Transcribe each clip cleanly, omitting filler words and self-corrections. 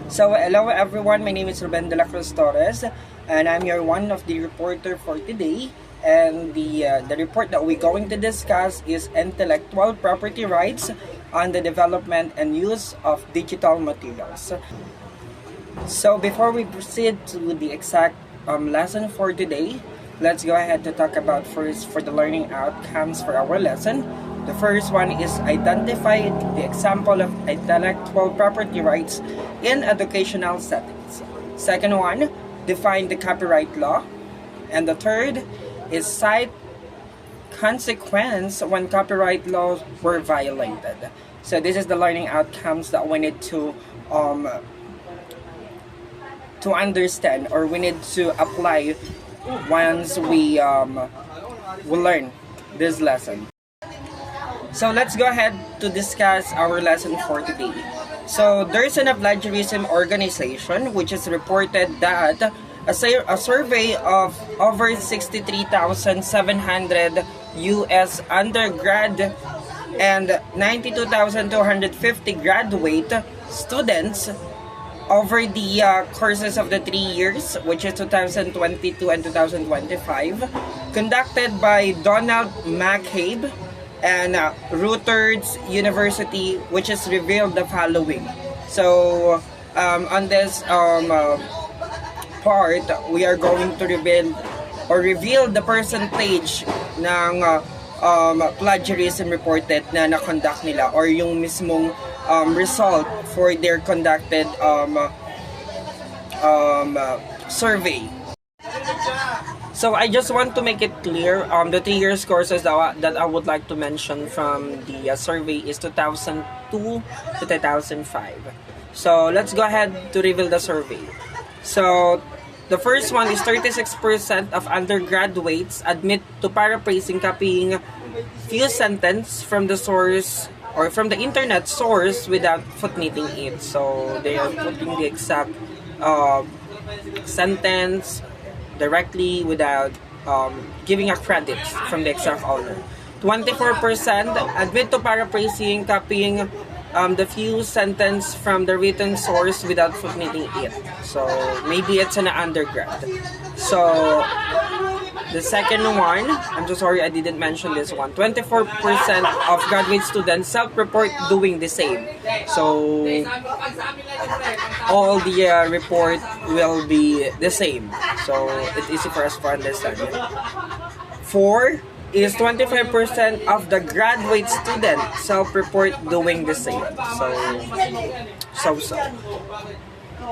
So, hello everyone, my name is Ruben de la Cruz Torres, and I'm your one of the reporter for today. And the report that we're going to discuss is intellectual property rights on the development and use of digital materials. So, before we proceed to the exact lesson for today, let's go ahead to talk about first for the learning outcomes for our lesson. The first one is identify the example of intellectual property rights in educational settings. Second one, define the copyright law. And the third is cite consequence when copyright laws were violated. So this is the learning outcomes that we need to understand, or we need to apply once we learn this lesson. So let's go ahead to discuss our lesson for today. So there's an plagiarism organization which has reported that a survey of over 63,700 US undergrad and 92,250 graduate students over the courses of the 3 years, which is 2022 and 2025, conducted by Donald McCabe and Reuters University, which has revealed the following. So on this part, we are going to reveal the percentage ng plagiarism reported na na-conduct nila, or yung mismong result for their conducted survey. So I just want to make it clear, the 3 years courses that I would like to mention from the survey is 2002 to 2005. So let's go ahead to reveal the survey. So the first one is 36% of undergraduates admit to paraphrasing, copying few sentences from the source or from the internet source without footnoting it. So they are putting the exact sentence directly without giving a credit from the exact owner. 24% admit to paraphrasing, copying the few sentence from the written source without footnoting it. So maybe it's an undergrad. So the second one, I'm so sorry I didn't mention this one. 24% of graduate students self-report doing the same. So all the report will be the same. So it's easy for us to understand. 4 is 25% of the graduate student self-report doing the same. So.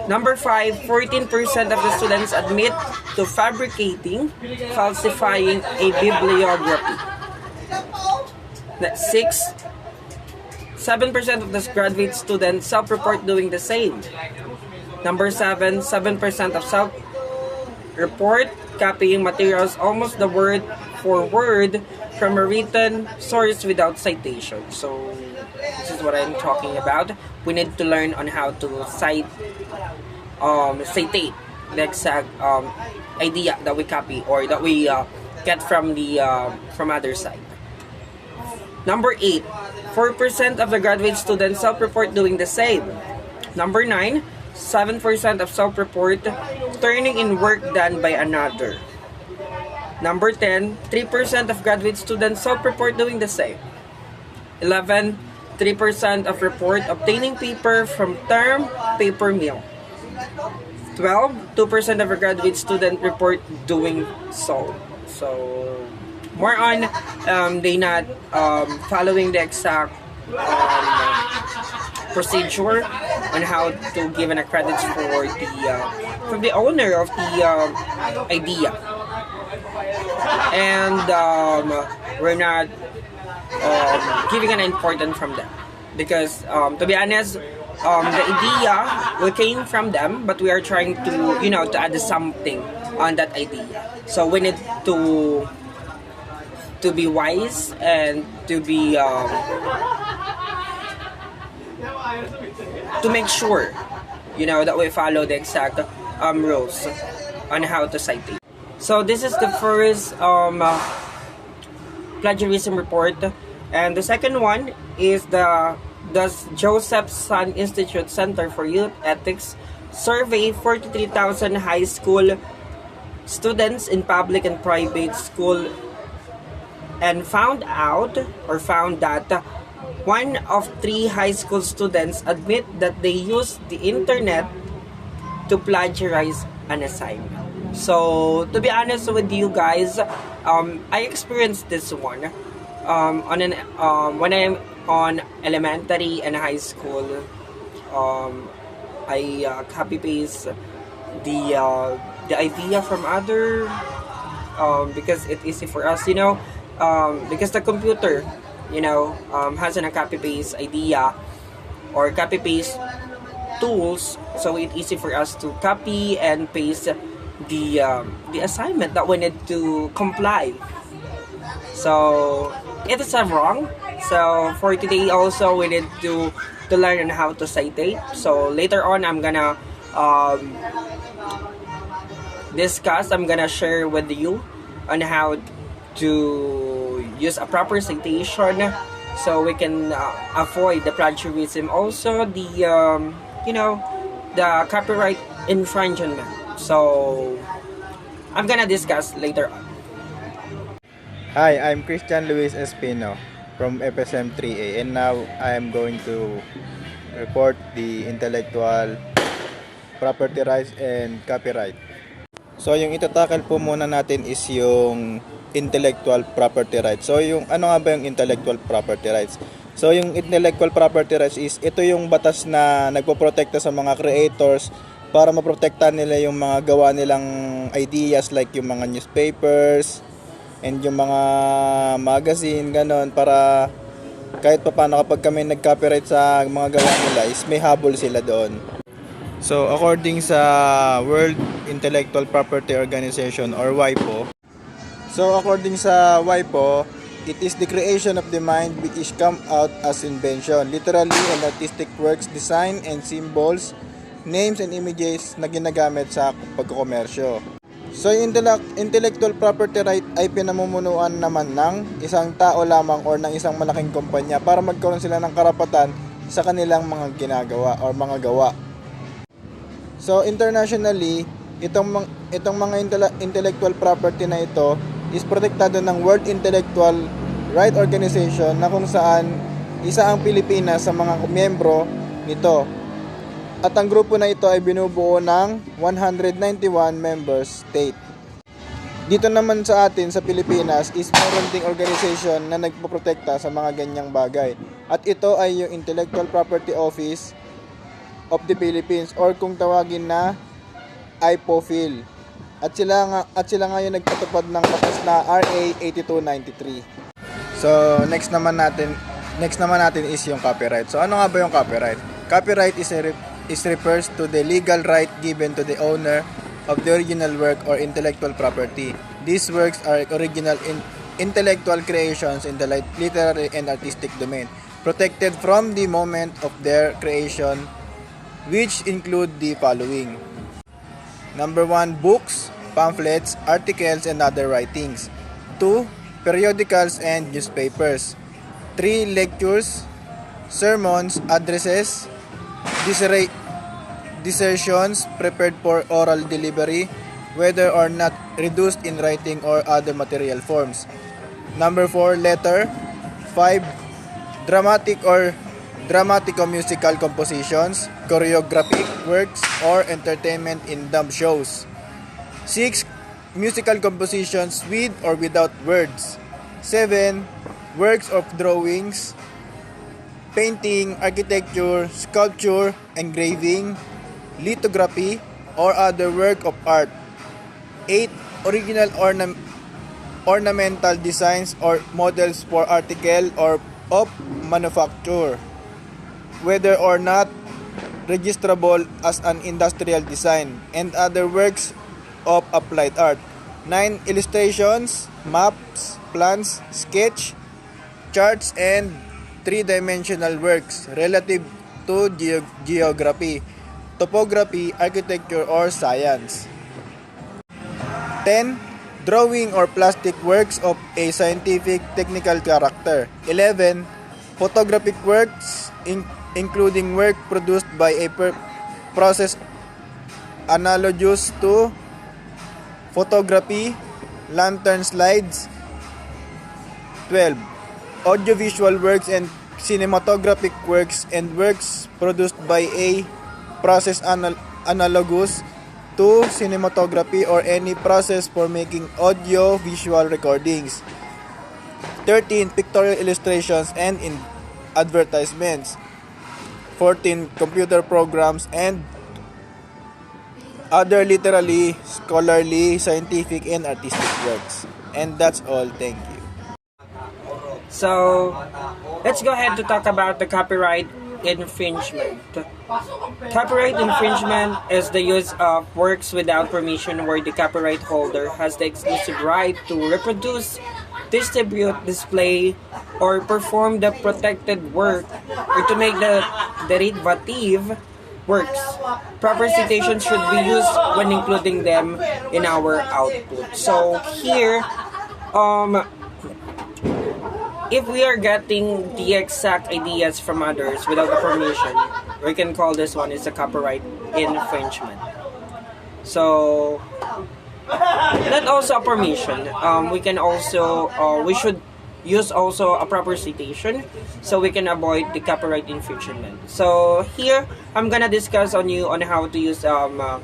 Number 5, 14% of the students admit to fabricating, falsifying a bibliography. 6, 7% of the graduate students self-report doing the same. Number 7, 7% of self-report copying materials almost the word for word from a written source without citation. So this is what I'm talking about. We need to learn on how to citate the exact idea that we copy or that we get from the from other side. Number 8, 4% of the graduate students self-report doing the same. Number 9, 7% of self-report turning in work done by another. Number 10, 3% of graduate students self-report doing the same. 11, 3% of report obtaining paper from term paper mill. 12, 2% of a graduate student report doing so. So more on they not following the exact procedure on how to give an credits for the from the owner of the idea. And we're not giving an important from them because to be honest, the idea we came from them, but we are trying to to add something on that idea. So we need to be wise and to be to make sure that we follow the exact rules on how to cite it. So this is the first plagiarism report, and the second one is the the Joseph Sun Institute Center for Youth Ethics survey 43,000 high school students in public and private school and found that one of three high school students admit that they use the internet to plagiarize an assignment. So, to be honest with you guys, I experienced this one when I'm on elementary and high school. I copy paste the idea from other because it's easy for us, because the computer, has a copy paste idea or copy paste tools, so it's easy for us to copy and paste the assignment that we need to comply. So it is wrong. So for today also we need to learn on how to citate. So later on I'm gonna I'm gonna share with you on how to use a proper citation so we can avoid the plagiarism, also the copyright infringement. So I'm gonna discuss later on. Hi, I'm Christian Luis Espino from FSM 3A, and now I am going to report the intellectual property rights and copyright. So yung itatakal po muna natin is yung intellectual property rights. So yung ano nga ba yung intellectual property rights? So yung intellectual property rights is ito yung batas na nagpoprotekta sa mga creators para maprotektahan nila yung mga gawa nilang ideas, like yung mga newspapers and yung mga magazine, ganon, para kahit pa paano kapag kami nag-copyright sa mga gawa nila is may habol sila doon. So according sa World Intellectual Property Organization or WIPO, it is the creation of the mind which come out as invention, literally and artistic works, design and symbols, names and images na ginagamit sa pagkokomersyo. So yung intellectual property right ay pinamumunuan naman ng isang tao lamang or ng isang malaking kumpanya para magkaroon sila ng karapatan sa kanilang mga ginagawa or mga gawa. So internationally, itong mga intellectual property na ito is protektado ng World Intellectual Right Organization, na kung saan isa ang Pilipinas sa mga miyembro nito. At ang grupo na ito ay binubuo ng 191 member state. Dito naman sa atin sa Pilipinas is meron ding organization na nagpoprotekta sa mga ganyang bagay. At ito ay yung Intellectual Property Office of the Philippines, or kung tawagin na IPOPHIL. At sila nga yung nagpatupad ng batas na RA 8293. So next naman natin is yung copyright. So ano nga ba yung copyright? Copyright is refers to the legal right given to the owner of the original work or intellectual property. These works are original intellectual creations in the literary and artistic domain, protected from the moment of their creation, which include the following. Number 1, books, pamphlets, articles, and other writings. 2, periodicals and newspapers. 3, lectures, sermons, addresses, dissertations prepared for oral delivery, whether or not reduced in writing or other material forms. Number 4, letter. 5, dramatico-musical compositions, choreographic works, or entertainment in dumb shows. 6, musical compositions with or without words. 7, works of drawings, painting, architecture, sculpture, engraving, lithography, or other work of art. 8, original ornamental designs or models for article or of manufacture, whether or not registrable as an industrial design, and other works of applied art. 9, illustrations, maps, plans, sketch, charts, and three-dimensional works relative to geography, topography, architecture, or science. 10, drawing or plastic works of a scientific technical character. 11, photographic works including work produced by a process analogous to photography, lantern slides. 12. Audiovisual works and cinematographic works and works produced by a process analogous to cinematography or any process for making audio-visual recordings. 13. Pictorial illustrations and advertisements. 14. Computer programs and other literary, scholarly, scientific, and artistic works. And that's all. Thank you. So, let's go ahead to talk about the copyright infringement. Copyright infringement is the use of works without permission where the copyright holder has the exclusive right to reproduce, distribute, display, or perform the protected work or to make the derivative works. Proper citation should be used when including them in our output. So here, if we are getting the exact ideas from others without the permission, we can call this one is a copyright infringement. So, not also a permission. We can also, we should use also a proper citation so we can avoid the copyright infringement. So here, I'm gonna discuss on you on how to use a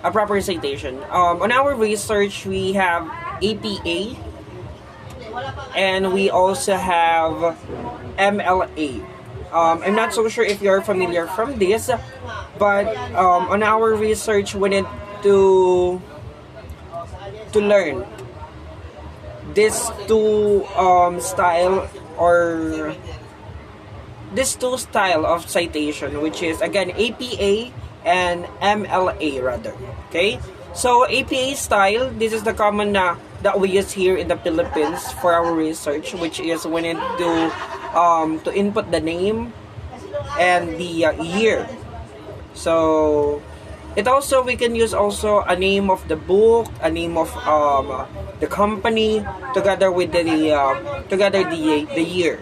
proper citation. On our research, we have APA, and we also have MLA. I'm not so sure if you're familiar from this, but on our research, we need to learn these two style or these two style of citation, which is again APA and MLA rather. Okay, so APA style, this is the common that we use here in the Philippines for our research, which is we need to input the name and the year. So it also, we can use also a name of the book, a name of the company, together with the year.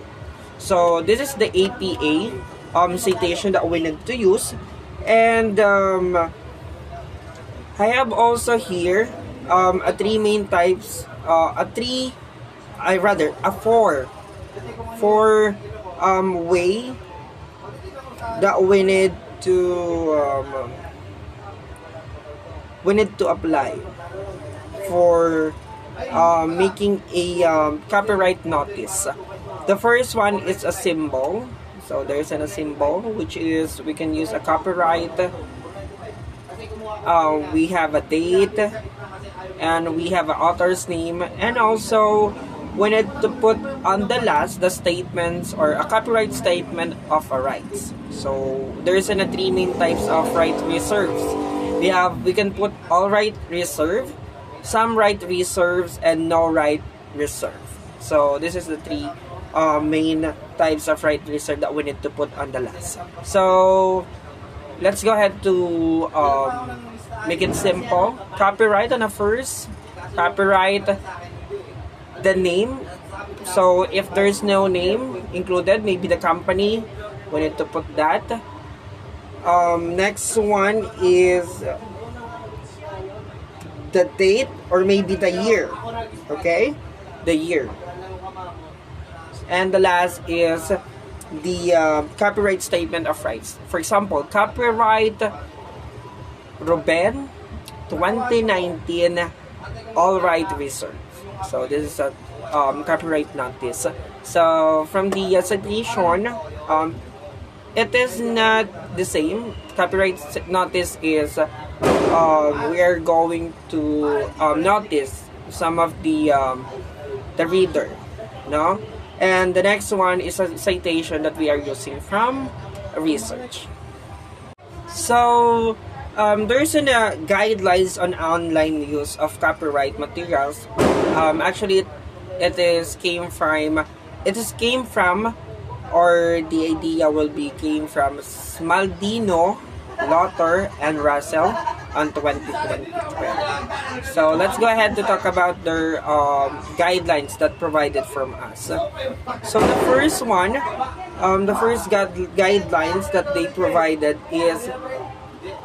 So this is the APA citation that we need to use, and I have also here a three main types, four way that we need to apply for making a copyright notice. The first one is a symbol. So there's a symbol, which is we can use a copyright. We have a date, and we have an author's name, and also we need to put on the last the statements or a copyright statement of a rights. So there's three main types of right reserves. We can put all right reserve, some right reserves, and no right reserve. So this is the three main types of right reserve that we need to put on the last. So let's go ahead to make it simple. Copyright on the first. Copyright the name. So if there's no name included, maybe the company, we need to put that. Next one is the date or maybe the year. Okay, the year. And the last is the copyright statement of rights. For example, copyright Ruben 2019, all right reserved. So this is a copyright notice. So from the citation, it is not the same. Copyright notice is we are going to notice some of the reader, no? And the next one is a citation that we are using from research. So there's guidelines on online use of copyright materials. Actually, it came from, or the idea came from Smaldino, Lotter, and Russell. on 2020. So let's go ahead to talk about their guidelines that provided from us. So the first one, the first guidelines that they provided is,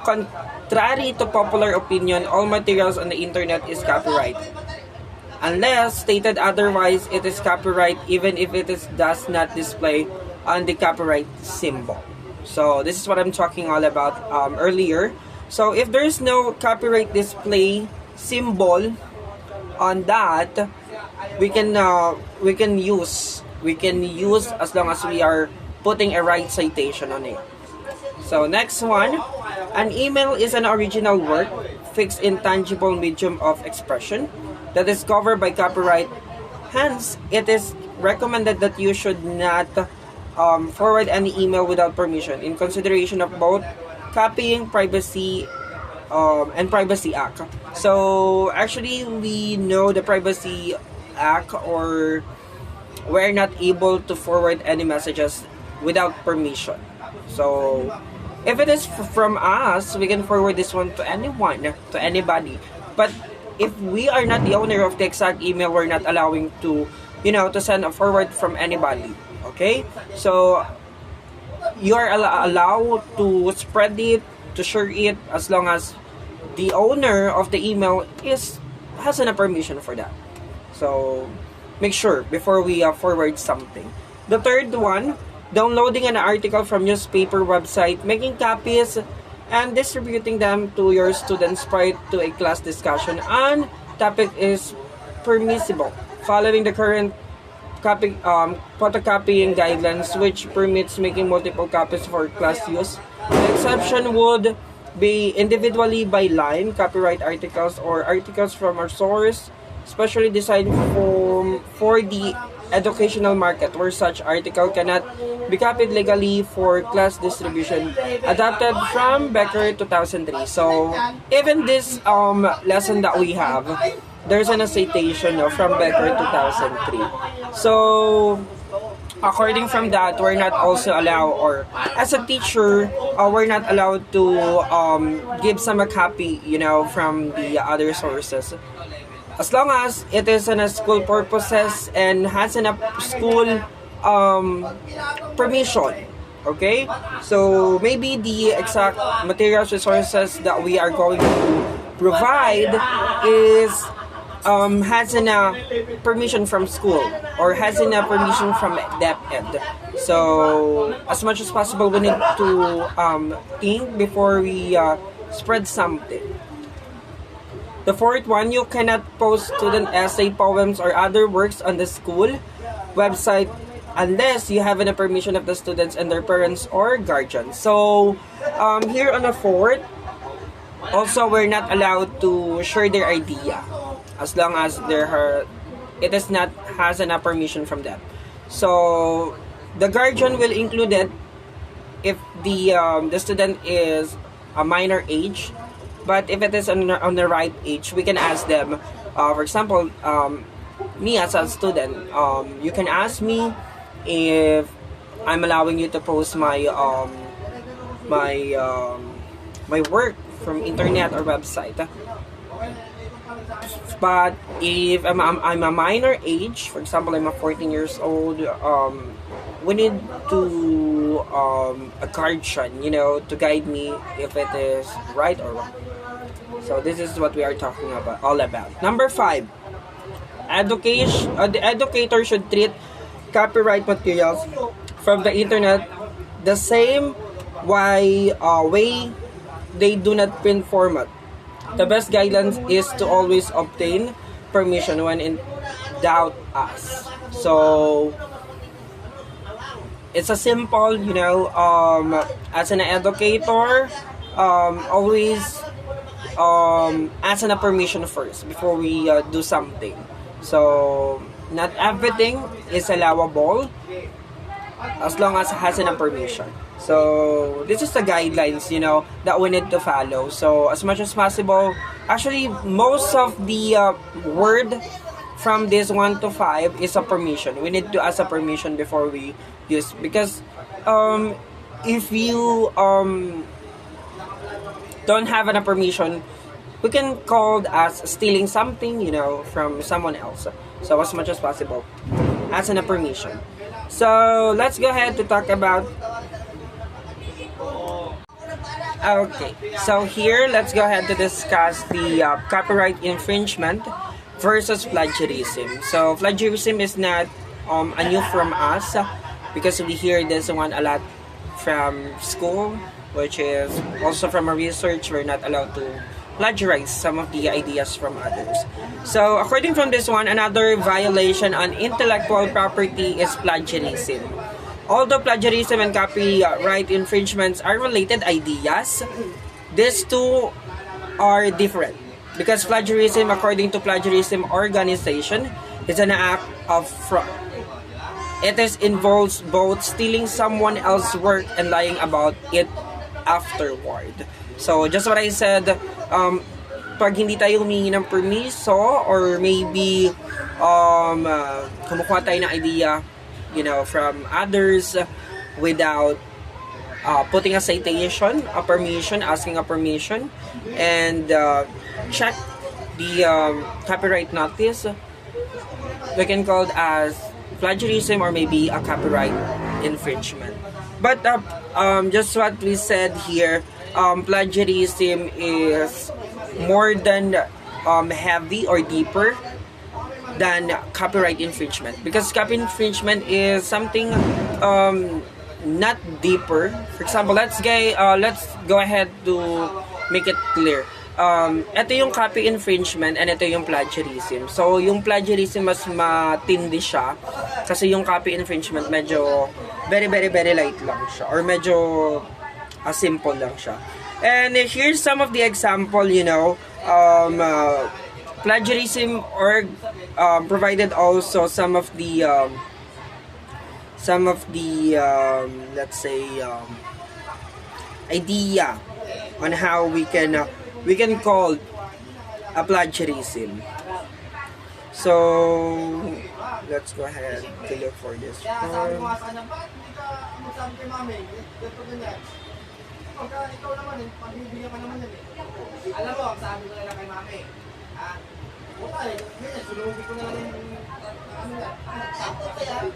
contrary to popular opinion, all materials on the internet is copyright. Unless stated otherwise, it is copyright even if does not display on the copyright symbol. So this is what I'm talking all about earlier. So if there's no copyright display symbol on that, we can use as long as we are putting a right citation on it. So next one, an email is an original work, fixed intangible medium of expression that is covered by copyright. Hence, it is recommended that you should not forward any email without permission in consideration of both copying privacy and Privacy Act. So actually, we know the Privacy Act, or we're not able to forward any messages without permission. So if it is from us, we can forward this one to anyone, to anybody. But if we are not the owner of the exact email, we're not allowing to, to send a forward from anybody. Okay? So you are allowed to spread it, to share it, as long as the owner of the email has a permission for that. So make sure before we forward something. The third one, downloading an article from newspaper website, making copies, and distributing them to your students prior to a class discussion on topic is permissible, following the current photocopying guidelines, which permits making multiple copies for class use. The exception would be individually by line copyright articles or articles from a source specially designed for the educational market, where such article cannot be copied legally for class distribution. Adapted from Becker 2003. So even this lesson that we have, there's an citation from Becker 2003. So according from that, we're not also allowed, or as a teacher, we're not allowed to give some a copy, from the other sources. As long as it is in a school purposes and has enough school permission. Okay? So maybe the exact materials, resources that we are going to provide is has a permission from school, or has a permission from DepEd. So as much as possible, we need to think before we spread something. The fourth one, you cannot post student essay, poems, or other works on the school website unless you have a permission of the students and their parents or guardians. So here on the fourth, also we're not allowed to share their idea as long as it is not has a permission from them. So the guardian will include it if the student is a minor age. But if it is on the right age, we can ask them. For example, me as a student, you can ask me if I'm allowing you to post my my work from internet or website. But if I'm a minor age, for example, I'm a 14 years old, we need to a guardian, to guide me if it is right or wrong. So this is what we are talking about, all about. Number 5, education. The educator should treat copyright materials from the internet the same way they do not print format. The best guidance is to always obtain permission when in doubt. So it's a simple, as an educator, always ask a permission first before we do something. So not everything is allowable as long as it has a permission. So this is the guidelines, that we need to follow. So as much as possible, actually most of the word from this 1 to 5 is a permission. We need to ask a permission before we use, because if you don't have a permission, we can call as stealing something, from someone else. So as much as possible, as a permission. So let's go ahead to talk about. Okay, so here let's go ahead to discuss the copyright infringement versus plagiarism. So plagiarism is not a new from us because we hear this one a lot from school, which is also from our research. We're not allowed to plagiarize some of the ideas from others. So according from this one, another violation on intellectual property is plagiarism. Although plagiarism and copyright infringements are related ideas, these two are different. Because plagiarism, according to plagiarism organization, is an act of fraud. It involves both stealing someone else's work and lying about it afterward. So, just what I said, pag hindi tayo humingi ng permiso or maybe kumukuha tayo ng idea, from others without putting a citation, a permission, asking a permission, and check the copyright notice, we can call it as plagiarism or maybe a copyright infringement. But just what we said here, plagiarism is more than heavy or deeper than copyright infringement, because copyright infringement is something not deeper. For example, let's go ahead to make it clear. Ito yung copy infringement and ito yung plagiarism. So yung plagiarism mas matindi siya kasi yung copy infringement medyo very very very light lang siya or medyo simple lang siya. And here's some of the example, plagiarism org provided also some of the let's say idea on how we can call a plagiarism. So let's go ahead to look for this one. Ikaw naman, pagbibigyan ka naman yan eh. Alam mo, ang sabi ko na lang kay mami, buka eh, ganyan, sunugin ko na lang yung, ako kaya?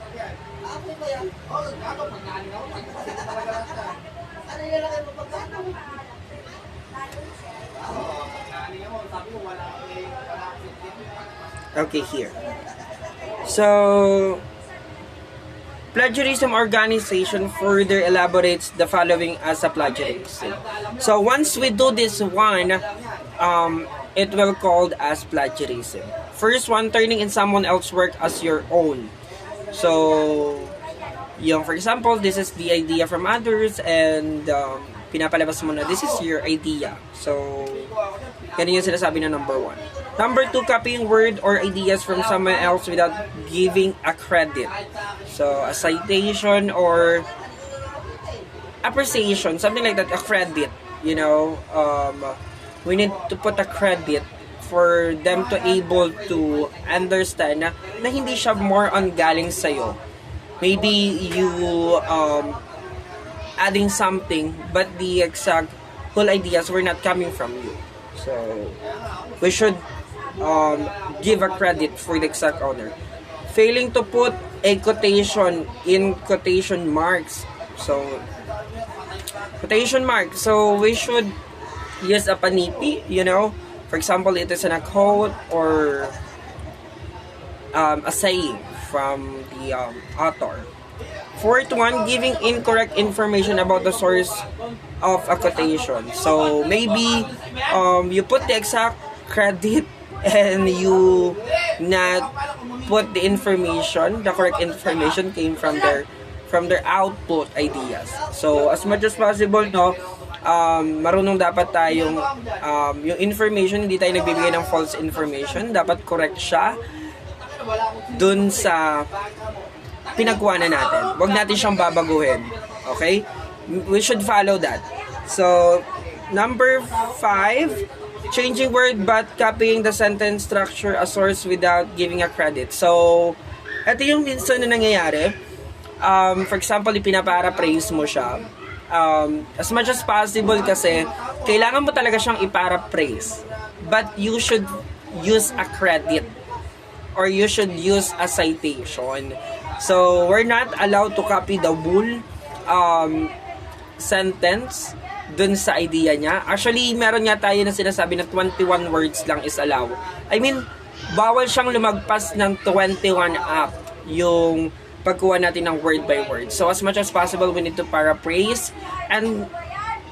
Ako kaya? Oo, ako, pagkaling ako, pagkaling ko talaga lang siya. Ano yung lalaki mo pagkaling? Oo, pagkaling ako, sabi ko, wala Okay, here. So, plagiarism organization further elaborates the following as a plagiarism. So once we do this one, it will called as plagiarism. First one, turning in someone else's work as your own. So, for example, this is the idea from others and pinapalabas mo na this is your idea. So, ganun yung sinasabi na number 1. Number 2, copying word or ideas from someone else without giving a credit. So, a citation or appreciation, something like that, a credit. We need to put a credit for them to able to understand na hindi siya more on galing sa'yo. Maybe you adding something, but the exact whole ideas were not coming from you. So, we should give a credit for the exact owner. Failing to put a quotation in quotation marks. So, quotation marks. So, we should use a panipi, For example, it is in a quote or a saying from the author. Fourth one, giving incorrect information about the source of a quotation. So, maybe you put the exact credit and you not put the information, the correct information came from their output ideas. So as much as possible, marunong dapat tayong yung information, hindi tayo nagbibigay ng false information, dapat correct siya dun sa pinagkuha na natin. Huwag natin siyang babaguhin. Okay? We should follow that. So number 5, changing word but copying the sentence structure a source without giving a credit. So, ito yung minsan na nangyayari. For example, ipinaparaphrase mo siya. as much as possible kasi kailangan mo talaga siyang i-paraphrase. But you should use a credit or you should use a citation. So, we're not allowed to copy the whole sentence dun sa idea niya. Actually, meron nga tayo na sinasabi na 21 words lang is allowed. I mean, bawal siyang lumagpas ng 21 up yung pagkuha natin ng word by word. So, as much as possible, we need to paraphrase and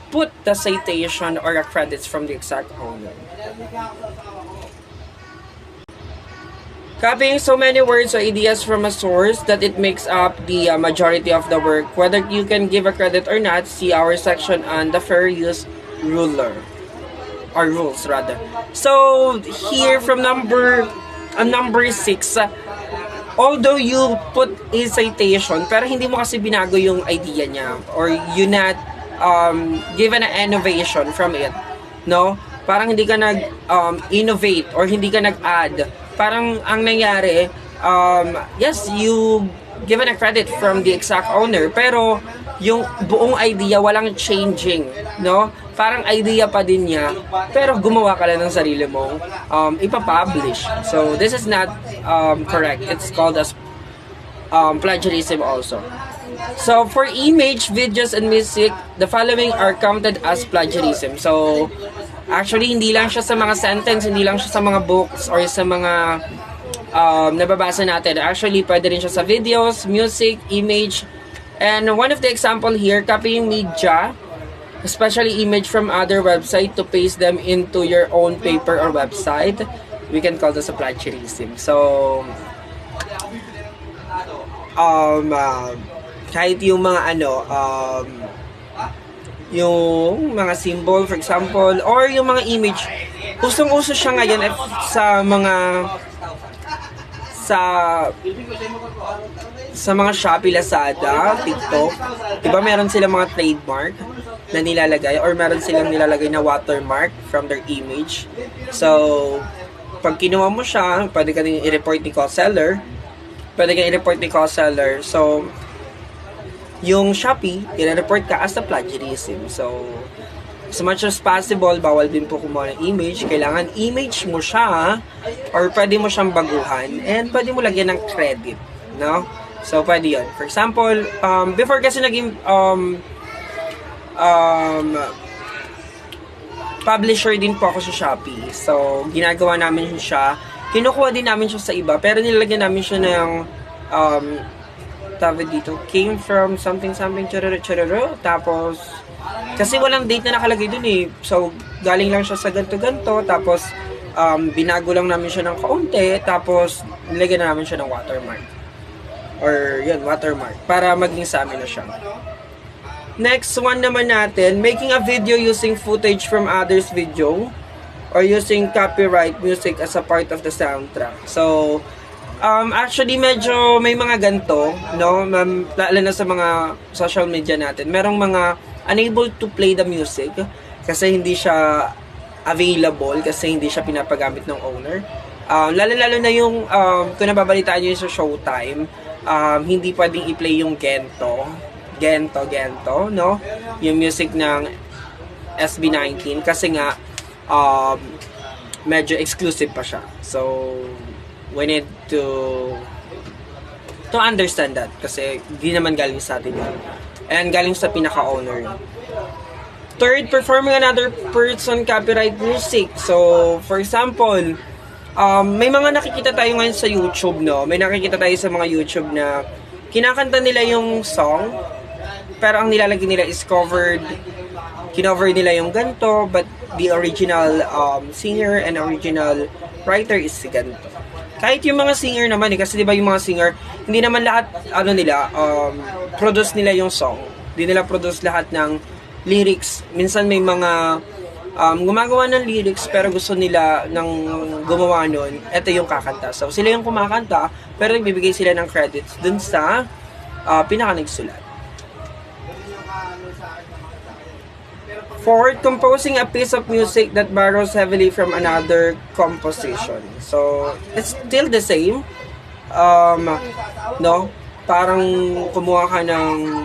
put the citation or the credits from the exact owner. Copying so many words or ideas from a source that it makes up the majority of the work. Whether you can give a credit or not, see our section on the fair use ruler. Or rules, rather. So, here from number 6, although you put a citation, pero hindi mo kasi binago yung idea niya or you not given an innovation from it, no? Parang hindi ka nag-innovate or hindi ka nag-add. Parang ang nangyari, yes, you given a credit from the exact owner, pero yung buong idea walang changing, no? Parang idea pa din niya, pero gumawa ka lang ng sarili mong ipapublish. So, this is not correct. It's called as plagiarism also. So, for image, videos, and music, the following are counted as plagiarism. So, actually, hindi lang siya sa mga sentence, hindi lang siya sa mga books or sa mga nababasa natin. Actually, pwede rin siya sa videos, music, image, and one of the example here, copying media, especially image from other website to paste them into your own paper or website. We can call this a plagiarism. So, kahit yung mga yung mga symbol, for example, or yung mga image, usong-uso siya ngayon sa mga Shopee, Lazada, TikTok. Diba meron silang mga trademark na nilalagay or meron silang nilalagay na watermark from their image. So, pag kinuha mo siya, pwede ka din i-report ni call seller. So, yung Shopee, i-report ka as a plagiarism. So, as much as possible, bawal din po kumuha ng image. Kailangan image mo siya or pwede mo siyang baguhan and pwede mo lagyan ng credit, no? So, pwede yun. For example, before kasi naging publisher din po ako sa Shopee. So, ginagawa namin siya. Kinukuha din namin siya sa iba, pero nilalagyan namin siya ng tawag dito, came from something, chararo. Tapos, kasi walang date na nakalagay dun eh. So, galing lang siya sa ganto-ganto. Tapos, binago lang namin siya ng kaunti. Tapos, nilagyan na namin siya ng watermark. Or, yun, watermark. Para maging sa amin na siya. Next one naman natin, making a video using footage from others' video or using copyright music as a part of the soundtrack. So, actually medyo may mga ganito, no? Lalo na sa mga social media natin. Merong mga unable to play the music kasi hindi siya available, kasi hindi siya pinapagamit ng owner. Lalo na yung kung nababalitaan nyo yung sa Showtime, hindi pwedeng i-play yung Gento, no? Yung music ng SB19 kasi nga medyo exclusive pa siya. So, we need to understand that kasi di naman galing sa atin yun. And galing sa pinaka-owner yun. Third, performing another person copyright music. So, for example, may mga nakikita tayo ngayon sa YouTube, no? May nakikita tayo sa mga YouTube na kinakanta nila yung song, pero ang nilalagay nila is kinover nila yung ganto, but the original singer and original writer is si ganto. Kahit yung mga singer naman kasi 'di ba yung mga singer, hindi naman lahat produce nila yung song. Hindi nila produce lahat ng lyrics. Minsan may mga gumagawa ng lyrics pero gusto nila ng gumawa nun, ito yung kakanta. So sila yung kumakanta pero nagbibigay sila ng credits dun sa pinaka-nagsulat. Fourth, composing a piece of music that borrows heavily from another composition. So, it's still the same. No? Parang kumuha ka ng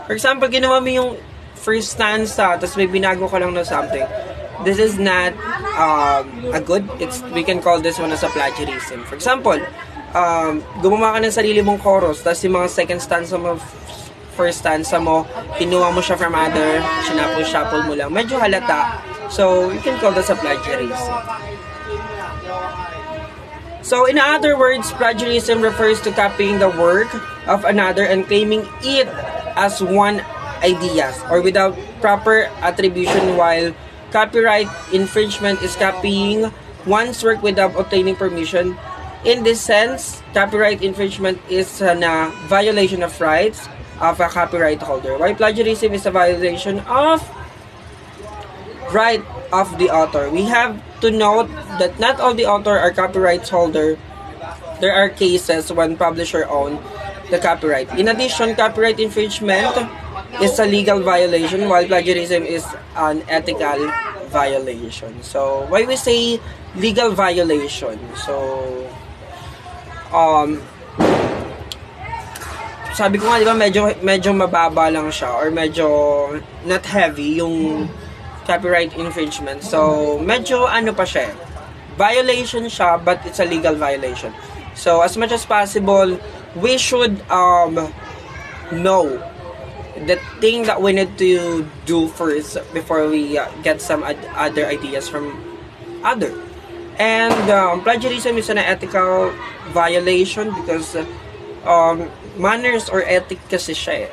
For example, ginawa mo yung first stanza, tapos may binago ka lang na something. This is not a good, we can call this one as a plagiarism. For example, gumawa ka ng sarili mong chorus, tapos yung mga second stanza mo, first stanza mo, kinuha mo siya from other, sinapul-shuffle mo lang. Medyo halata. So, you can call this a plagiarism. So, in other words, plagiarism refers to copying the work of another and claiming it as one idea or without proper attribution, while copyright infringement is copying one's work without obtaining permission. In this sense, copyright infringement is a violation of rights of a copyright holder, while plagiarism is a violation of right of the author. We have to note that not all the author are copyright holder. There are cases when publisher own the copyright. In addition, copyright infringement is a legal violation, while plagiarism is an ethical violation. So, why we say legal violation? So, sabi ko nga, di ba, medyo mababa lang siya or medyo not heavy yung copyright infringement. So, medyo ano pa siya, violation siya, but it's a legal violation. So, as much as possible, we should know the thing that we need to do first before we get some other ideas from other. And plagiarism is an ethical violation because manners or ethic kasi siya.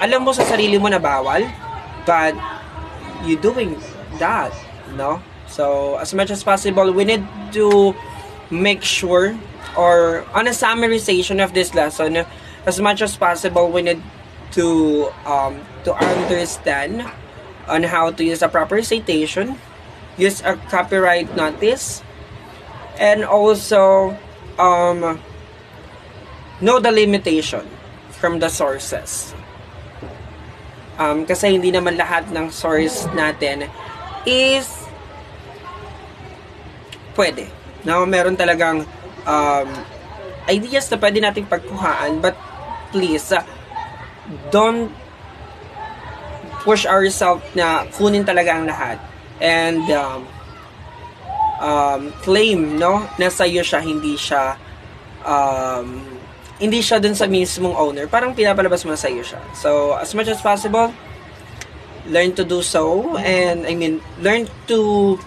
Alam mo sa sarili mo na bawal, but you doing that, no? So, as much as possible, we need to make sure, or on a summarization of this lesson, as much as possible, we need to understand on how to use a proper citation, use a copyright notice, and also know the limitation from the sources. Kasi hindi naman lahat ng source natin is pwede. No? Meron talagang ideas na pwede nating pagkuhaan, but please, don't push ourselves na kunin talaga ang lahat. And claim, no, na sa'yo siya, hindi siya dun sa mismong owner. Parang pinapalabas mo na sa'yo siya. So, as much as possible, learn to do so. And, learn to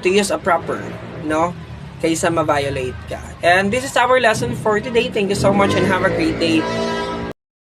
use a proper, no, kaysa ma-violate ka. And this is our lesson for today. Thank you so much and have a great day.